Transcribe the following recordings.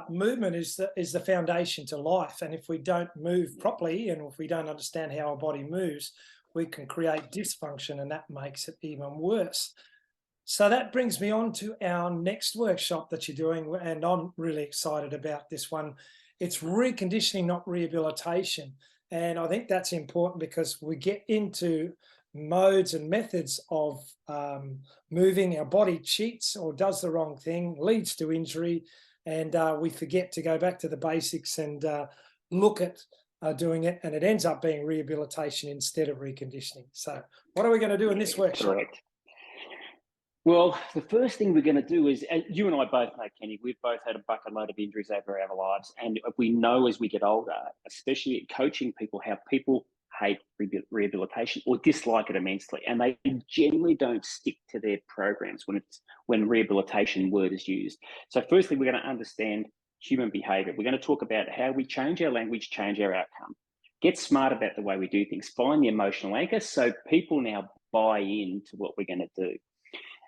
movement is the foundation to life. And if we don't move properly, and if we don't understand how our body moves, we can create dysfunction, and that makes it even worse. So that brings me on to our next workshop that you're doing, and I'm really excited about this one. It's reconditioning, not rehabilitation. And I think that's important because we get into modes and methods of moving. Our body cheats or does the wrong thing, leads to injury, and we forget to go back to the basics and look at doing it, and it ends up being rehabilitation instead of reconditioning. So what are we going to do in this workshop? Correct. Well, the first thing we're going to do is, you and I both know, Kenny, we've both had a bucket load of injuries over our lives. And we know as we get older, especially coaching people, how people hate rehabilitation or dislike it immensely. And they generally don't stick to their programs when rehabilitation word is used. So firstly, we're going to understand human behavior. We're going to talk about how we change our language, change our outcome, get smart about the way we do things, find the emotional anchor so people now buy into what we're going to do.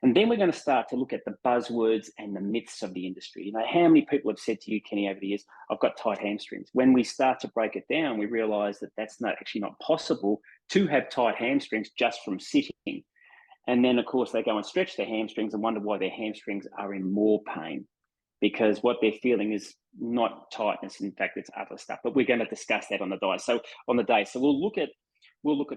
And then we're going to start to look at the buzzwords and the myths of the industry. You know, how many people have said to you, Kenny, over the years, I've got tight hamstrings. When we start to break it down, we realize that that's actually not possible to have tight hamstrings just from sitting. And then, of course, they go and stretch their hamstrings and wonder why their hamstrings are in more pain, because what they're feeling is not tightness. In fact, it's other stuff. But we're going to discuss that on the day. So we'll look at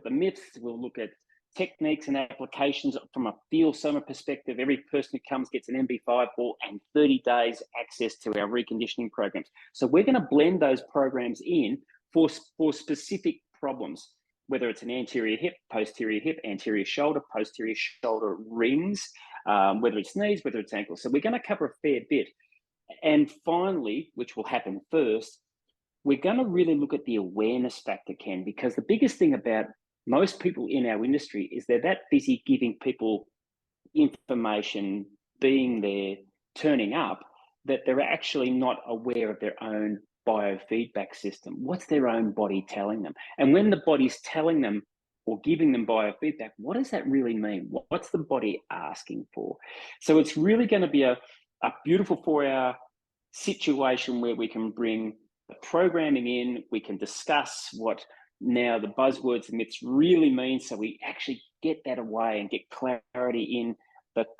the myths. We'll look at techniques and applications from a field Soma perspective. Every person who comes gets an MB5 ball and 30 days access to our reconditioning programs. So we're going to blend those programs in for specific problems, whether it's an anterior hip, anterior shoulder, posterior shoulder rings, whether it's knees, whether it's ankles. So we're going to cover a fair bit. And finally, which will happen first, we're going to really look at the awareness factor, Ken, because the biggest thing about most people in our industry is they're that busy giving people information, being there, turning up, that they're actually not aware of their own biofeedback system. What's their own body telling them? And when the body's telling them or giving them biofeedback, what does that really mean? What's the body asking for? So it's really going to be a beautiful 4-hour situation where we can bring the programming in, we can discuss what now the buzzwords and myths really mean, so we actually get that away and get clarity in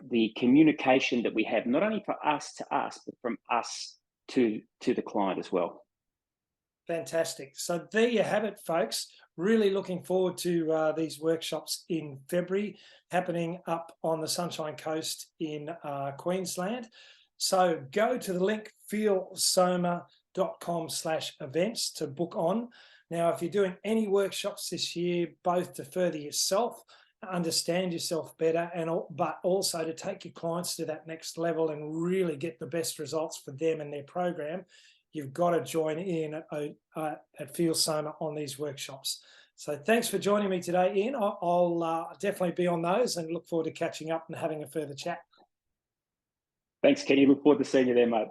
the communication that we have, not only for us to us, but from us to the client as well. Fantastic. So there you have it, folks. Really looking forward to these workshops in February, happening up on the Sunshine Coast in Queensland. So go to the link feelsoma.com/events to book on. Now, if you're doing any workshops this year, both to further yourself, understand yourself better, but also to take your clients to that next level and really get the best results for them and their program, you've got to join in at Feel Soma on these workshops. So thanks for joining me today, Ian. I'll definitely be on those and look forward to catching up and having a further chat. Thanks, Kenny. Look forward to seeing you there, mate.